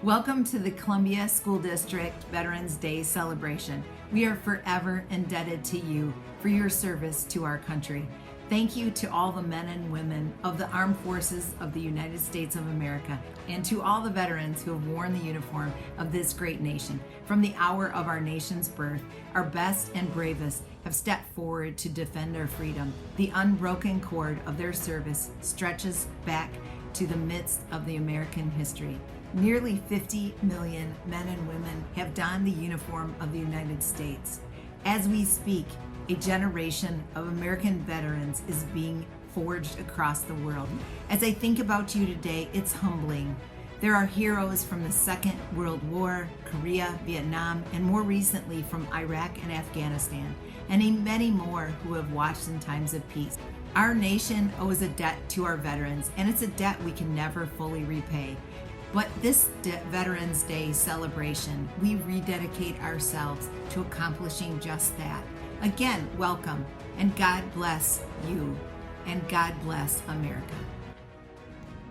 Welcome to the Columbia School District Veterans Day celebration. We are forever indebted to you for your service to our country. Thank you to all the men and women of the Armed Forces of the United States of America and to all the veterans who have worn the uniform of this great nation. From the hour of our nation's birth, our best and bravest have stepped forward to defend our freedom. The unbroken cord of their service stretches back to the midst of the American history. Nearly 50 million men and women have donned the uniform of the United States. As we speak, a generation of American veterans is being forged across the world. As I think about you today, it's humbling. There are heroes from the Second World War, Korea, Vietnam, and more recently from Iraq and Afghanistan, and many more who have watched in times of peace. Our nation owes a debt to our veterans, and it's a debt we can never fully repay. But this Veterans Day celebration, we rededicate ourselves to accomplishing just that. Again, welcome, and God bless you, and God bless America.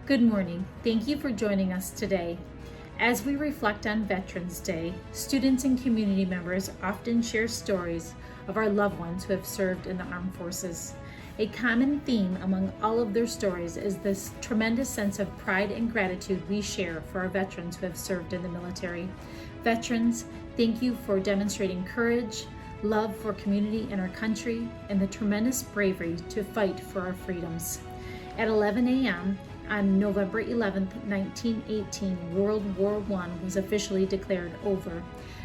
Good morning. Thank you for joining us today. As we reflect on Veterans Day, students and community members often share stories of our loved ones who have served in the armed forces. A common theme among all of their stories is this tremendous sense of pride and gratitude we share for our veterans who have served in the military. Veterans, thank you for demonstrating courage, love for community and our country, and the tremendous bravery to fight for our freedoms. At 11 a.m. on November 11, 1918, World War I was officially declared over.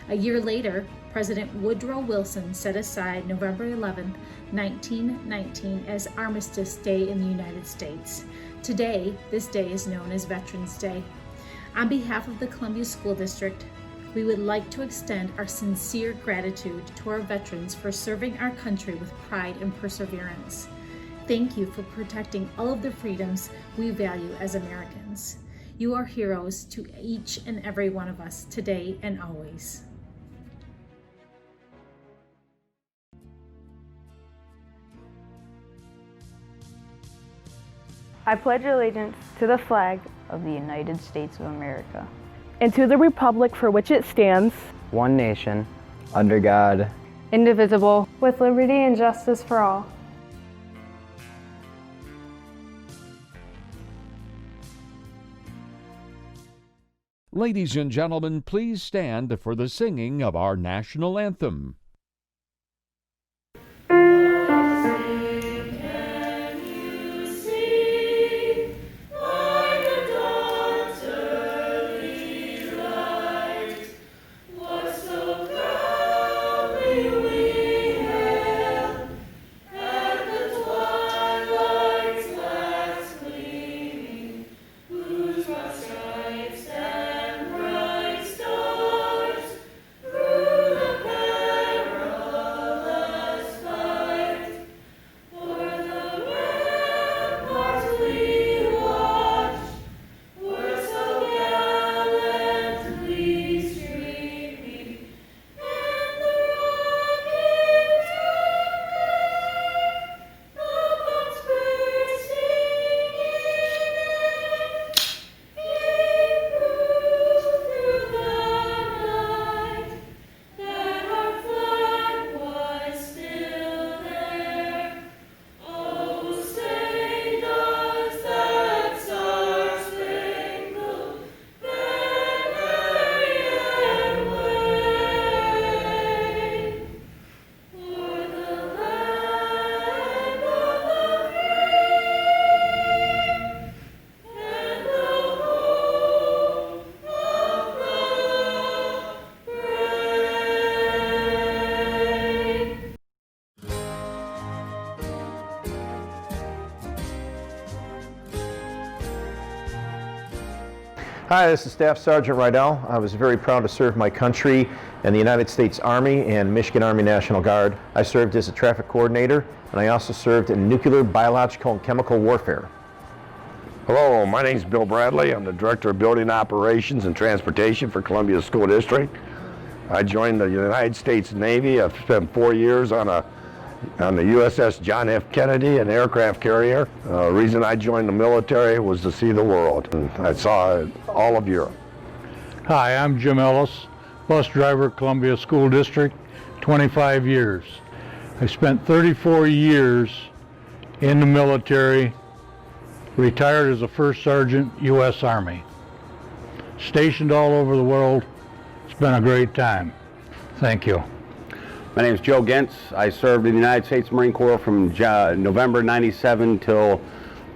A year later, President Woodrow Wilson set aside November 11, 1919 as Armistice Day in the United States. Today, this day is known as Veterans Day. On behalf of the Columbia School District, we would like to extend our sincere gratitude to our veterans for serving our country with pride and perseverance. Thank you for protecting all of the freedoms we value as Americans. You are heroes to each and every one of us today and always. I pledge allegiance to the flag of the United States of America and to the republic for which it stands, one nation, under God, indivisible, with liberty and justice for all. Ladies and gentlemen, please stand for the singing of our national anthem. Hi, this is Staff Sergeant Rydell. I was very proud to serve my country in the United States Army and Michigan Army National Guard. I served as a traffic coordinator, and I also served in nuclear, biological, and chemical warfare. Hello, my name is Bill Bradley. I'm the Director of Building Operations and Transportation for Columbia School District. I joined the United States Navy. I've spent 4 years on the USS John F. Kennedy, an aircraft carrier. The reason I joined the military was to see the world. And I saw all of Europe. Hi, I'm Jim Ellis, bus driver, Columbia School District, 25 years. I spent 34 years in the military, retired as a first sergeant, U.S. Army. Stationed all over the world. It's been a great time. Thank you. My name is Joe Gentz. I served in the United States Marine Corps from November 97 till,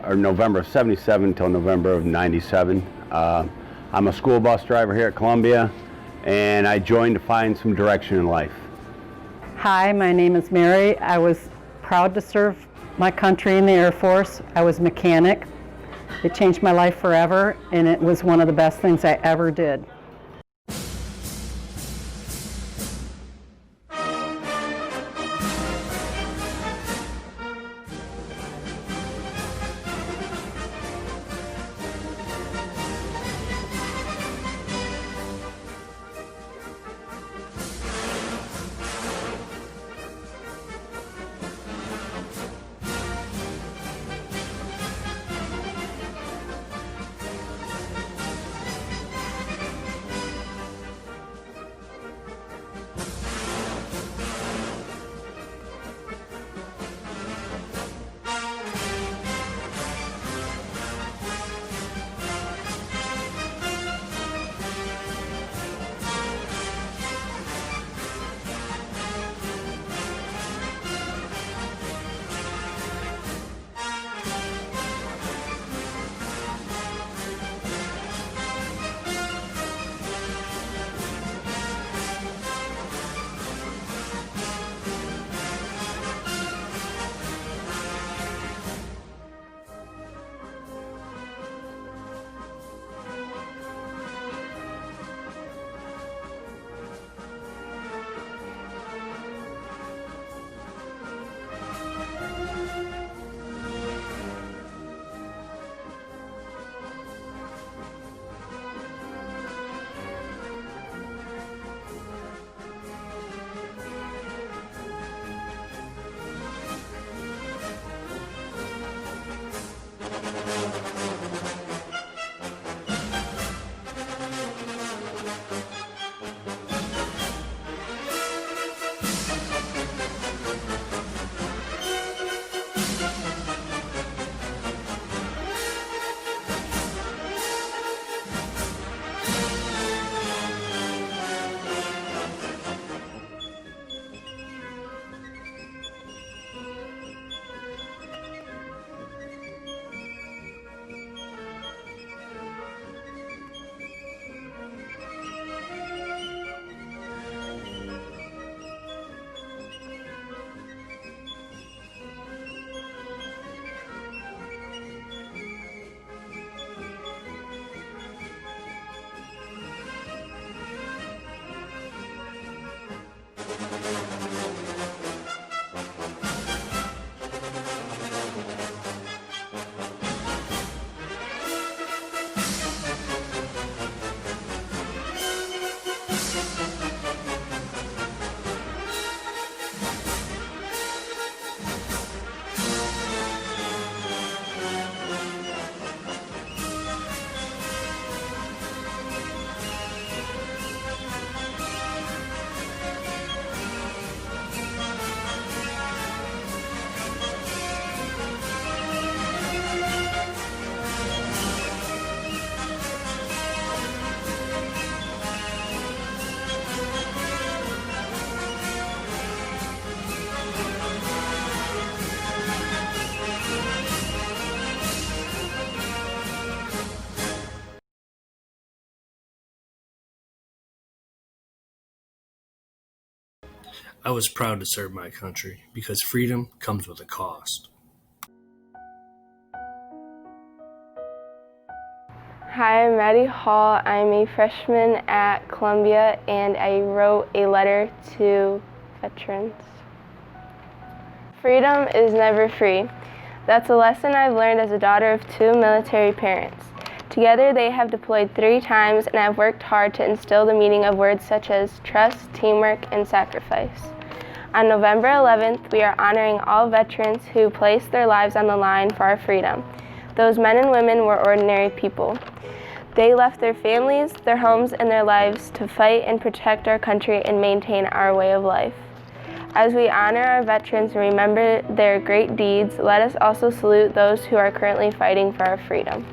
or November of 77 till November of 97. I'm a school bus driver here at Columbia, and I joined to find some direction in life. Hi, my name is Mary. I was proud to serve my country in the Air Force. I was a mechanic. It changed my life forever, and it was one of the best things I ever did. I was proud to serve my country because freedom comes with a cost. Hi, I'm Maddie Hall. I'm a freshman at Columbia, and I wrote a letter to veterans. Freedom is never free. That's a lesson I've learned as a daughter of two military parents. Together they have deployed 3 times, and I've worked hard to instill the meaning of words such as trust, teamwork, and sacrifice. On November 11th, we are honoring all veterans who placed their lives on the line for our freedom. Those men and women were ordinary people. They left their families, their homes, and their lives to fight and protect our country and maintain our way of life. As we honor our veterans and remember their great deeds, let us also salute those who are currently fighting for our freedom.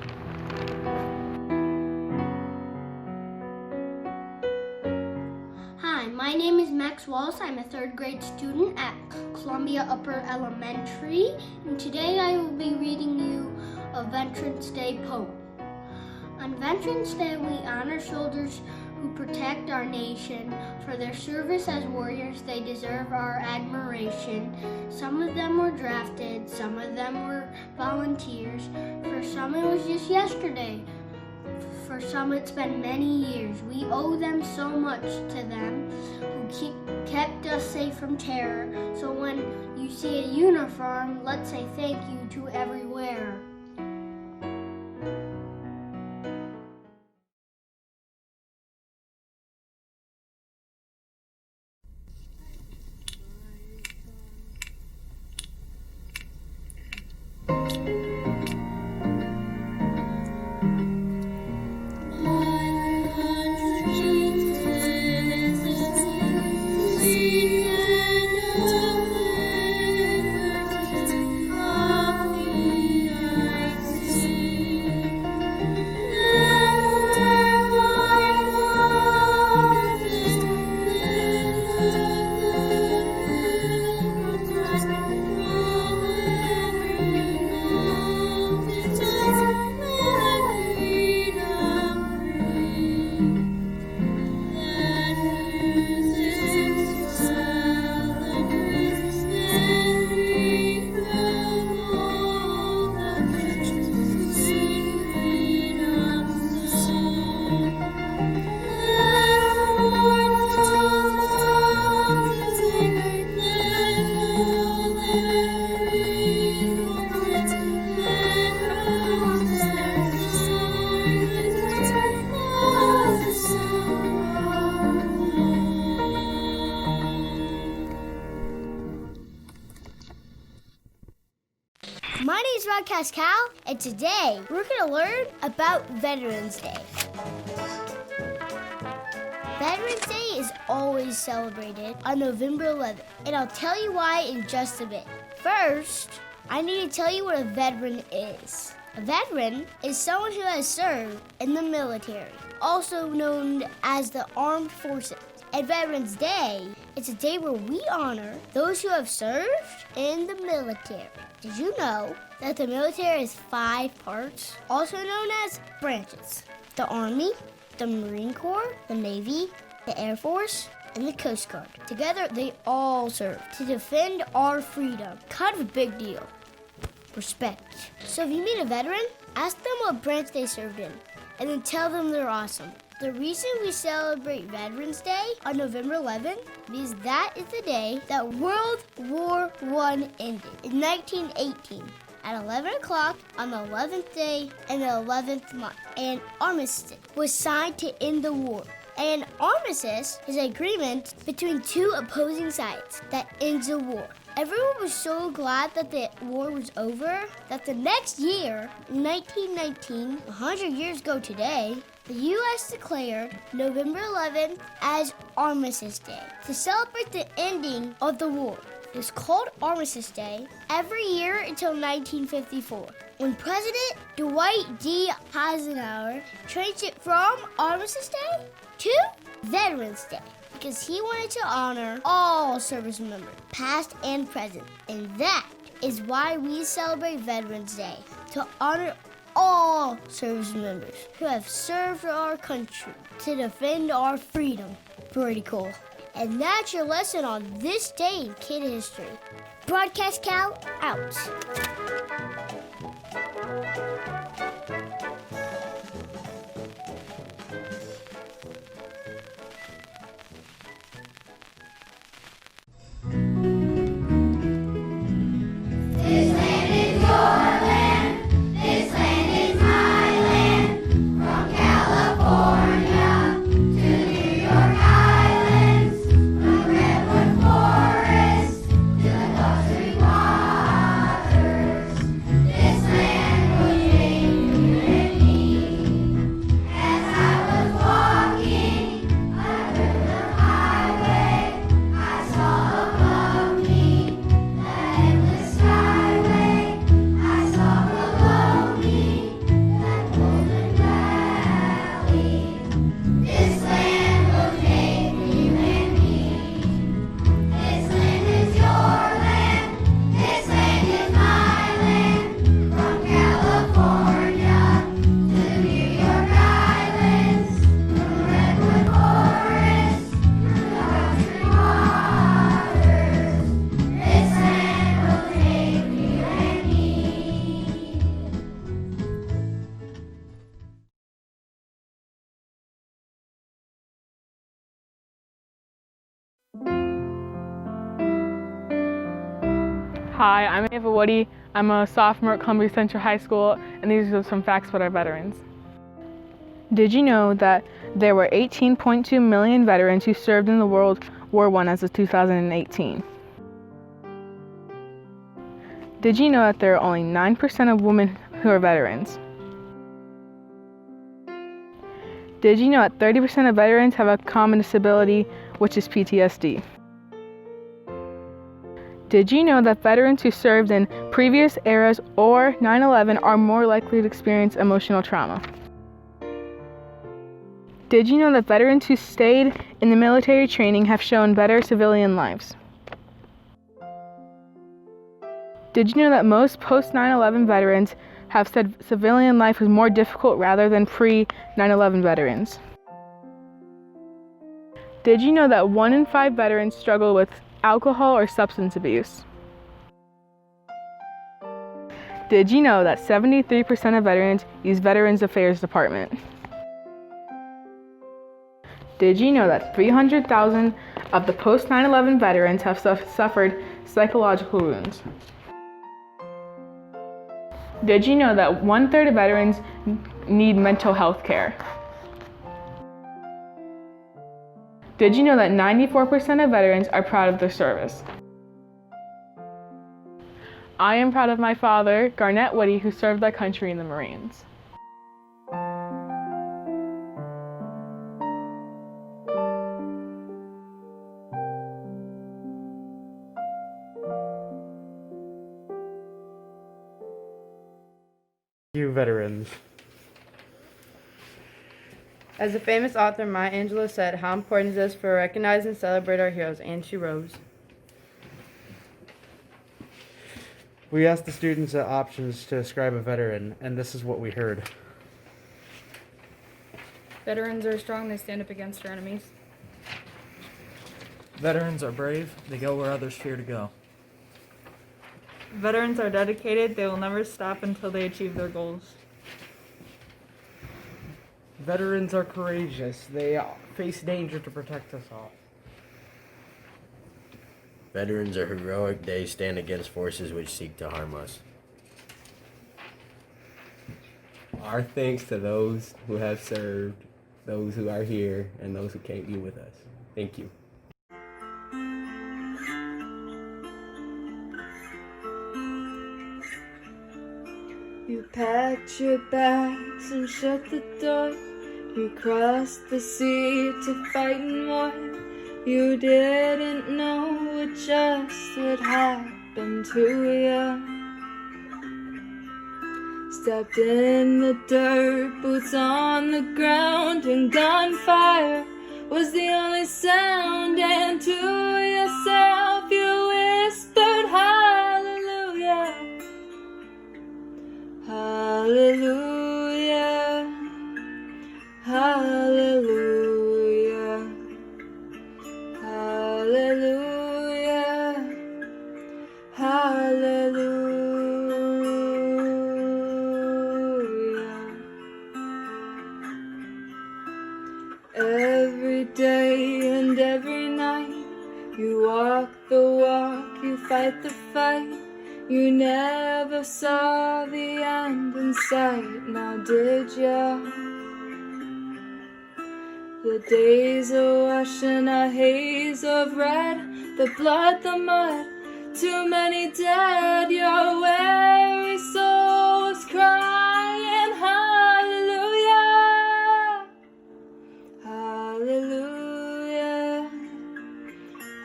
Hi, my name is Max Wallace. I'm a third grade student at Columbia Upper Elementary, and today I will be reading you a Veterans Day poem. On Veterans Day, we honor soldiers who protect our nation. For their service as warriors, they deserve our admiration. Some of them were drafted, some of them were volunteers. For some it was just yesterday. For some it's been many years. We owe them so much to them who kept us safe from terror. So when you see a uniform, let's say thank you to every wearer. My name is Rodcast Cal, and today we're going to learn about Veterans Day. Veterans Day is always celebrated on November 11th, and I'll tell you why in just a bit. First, I need to tell you what a veteran is. A veteran is someone who has served in the military, also known as the armed forces. At Veterans Day, it's a day where we honor those who have served in the military. Did you know that the military has 5 parts, also known as branches? The Army, the Marine Corps, the Navy, the Air Force, and the Coast Guard. Together, they all serve to defend our freedom. Kind of a big deal. Respect. So if you meet a veteran, ask them what branch they served in, and then tell them they're awesome. The reason we celebrate Veterans Day on November 11th is that is the day that World War I ended in 1918 at 11 o'clock on the 11th day in the 11th month. An armistice was signed to end the war. An armistice is an agreement between 2 opposing sides that ends the war. Everyone was so glad that the war was over that the next year, in 1919, 100 years ago today, the U.S. declared November 11th as Armistice Day to celebrate the ending of the war. It was called Armistice Day every year until 1954, when President Dwight D. Eisenhower changed it from Armistice Day to Veterans Day, because he wanted to honor all service members, past and present. And that is why we celebrate Veterans Day, to honor all service members who have served our country to defend our freedom. Pretty cool. And that's your lesson on this day in kid history. Broadcast Cal out. This land is your land. This land is my land. From California to New York Islands, from redwood forest to the Gulf Stream waters. Hi, I'm Ava Woody. I'm a sophomore at Columbia Central High School, and these are some facts about our veterans. Did you know that there were 18.2 million veterans who served in the World War I as of 2018? Did you know that there are only 9% of women who are veterans? Did you know that 30% of veterans have a common disability, which is PTSD? Did you know that veterans who served in previous eras or 9/11 are more likely to experience emotional trauma? Did you know that veterans who stayed in the military training have shown better civilian lives? Did you know that most post-9/11 veterans have said civilian life was more difficult rather than pre-9/11 veterans? Did you know that 1 in 5 veterans struggle with alcohol or substance abuse? Did you know that 73% of veterans use Veterans Affairs Department? Did you know that 300,000 of the post-9/11 veterans have suffered psychological wounds? Did you know that 1/3 of veterans need mental health care? Did you know that 94% of veterans are proud of their service? I am proud of my father, Garnett Woody, who served our country in the Marines. You veterans. As the famous author Maya Angelou said, how important is this for recognize and celebrate our heroes, and she rose. We asked the students options to describe a veteran, and this is what we heard. Veterans are strong, they stand up against their enemies. Veterans are brave, they go where others fear to go. Veterans are dedicated, they will never stop until they achieve their goals. Veterans are courageous, they face danger to protect us all. Veterans are heroic, they stand against forces which seek to harm us. Our thanks to those who have served, those who are here, and those who can't be with us. Thank you. You packed your bags and shut the door. You crossed the sea to fight in war. You didn't know it just would happen to you. Stepped in the dirt, boots on the ground, and gunfire was the only sound. And to yourself you whispered, hallelujah, hallelujah, hallelujah, hallelujah, hallelujah. Every day and every night you walk the walk, you fight the fight. You never saw the end in sight, now did ya? The days are washing a haze of red, the blood, the mud, too many dead. Your weary soul was crying, hallelujah, hallelujah,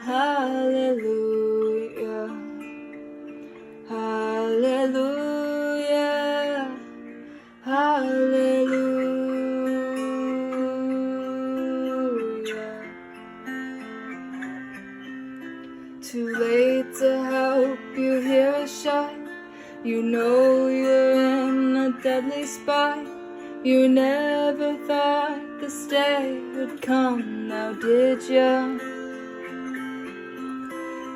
hallelujah, hallelujah, hallelujah. Too late to help you hear a shot. You know you're in a deadly spot. You never thought this day would come, now did ya?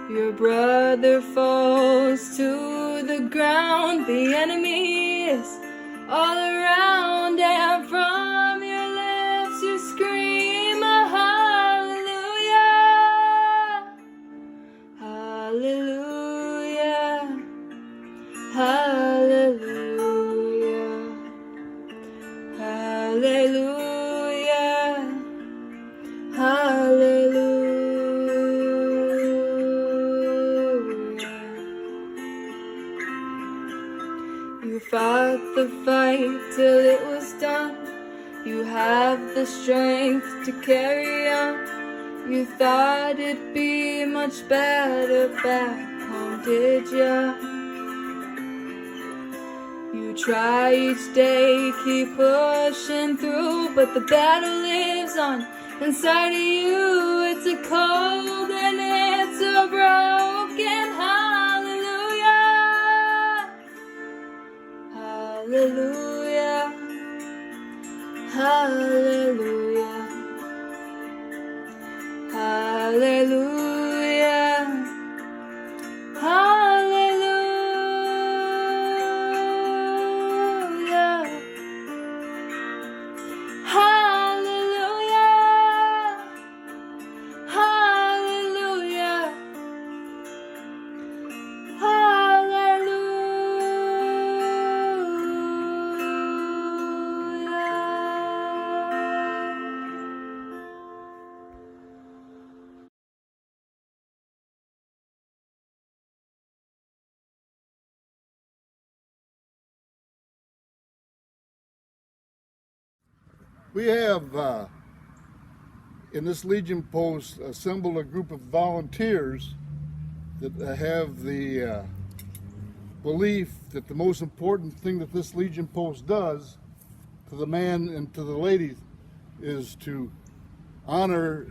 Your brother falls to the ground. The enemy is all around, and from your lips you scream a hallelujah, hallelujah, Hallelujah, hallelujah. You fought the fight till it was done. You have the strength to carry on. You thought it'd be much better back home, did ya? You try each day, keep pushing through, but the battle lives on inside of you. It's a cold and it's a broken hallelujah. Hallelujah, hallelujah, hallelujah, hallelujah, hallelujah, hallelujah, We have in this Legion post assembled a group of volunteers that have the belief that the most important thing that this Legion post does to the man and to the lady is to honor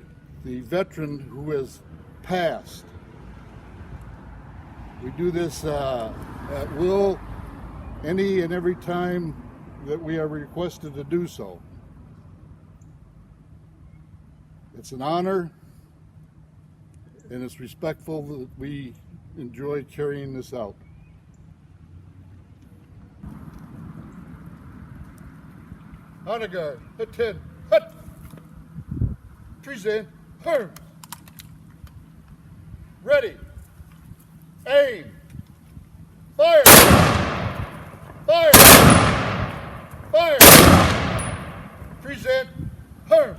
the veteran who has passed. We do this at will, any and every time that we are requested to do so. It's an honor, and it's respectful that we enjoy carrying this out. Honor guard, hit 10, hut! Trees in, turn! Ready, aim, fire! Fire! Fire! Trees in, turn!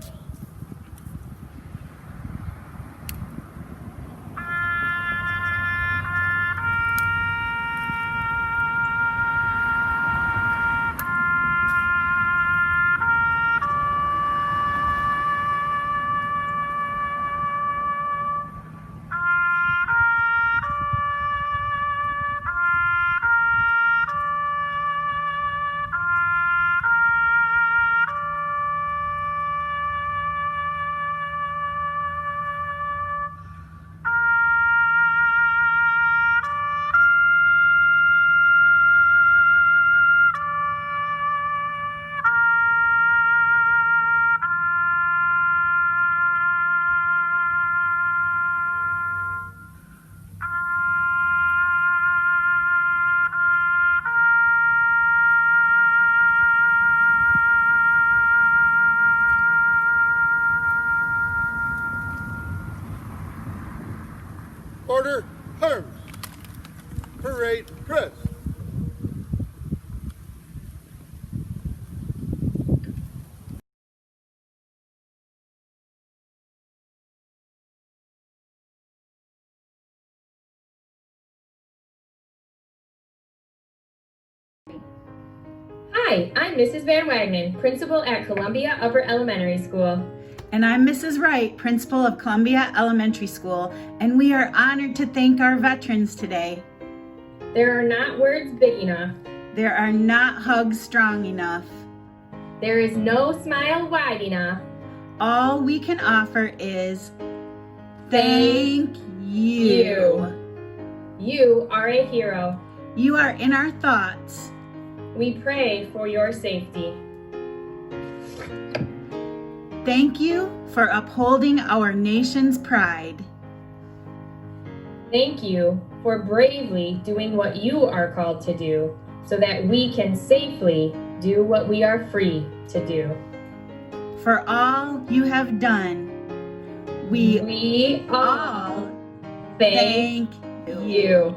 Order, turn. Parade, Chris. Hi, I'm Mrs. Van Wagenen, principal at Columbia Upper Elementary School. And I'm Mrs. Wright, principal of Columbia Elementary School, and we are honored to thank our veterans today. There are not words big enough. There are not hugs strong enough. There is no smile wide enough. All we can offer is thank you. You are a hero. You are in our thoughts. We pray for your safety. Thank you for upholding our nation's pride. Thank you for bravely doing what you are called to do so that we can safely do what we are free to do. For all you have done, we all thank you.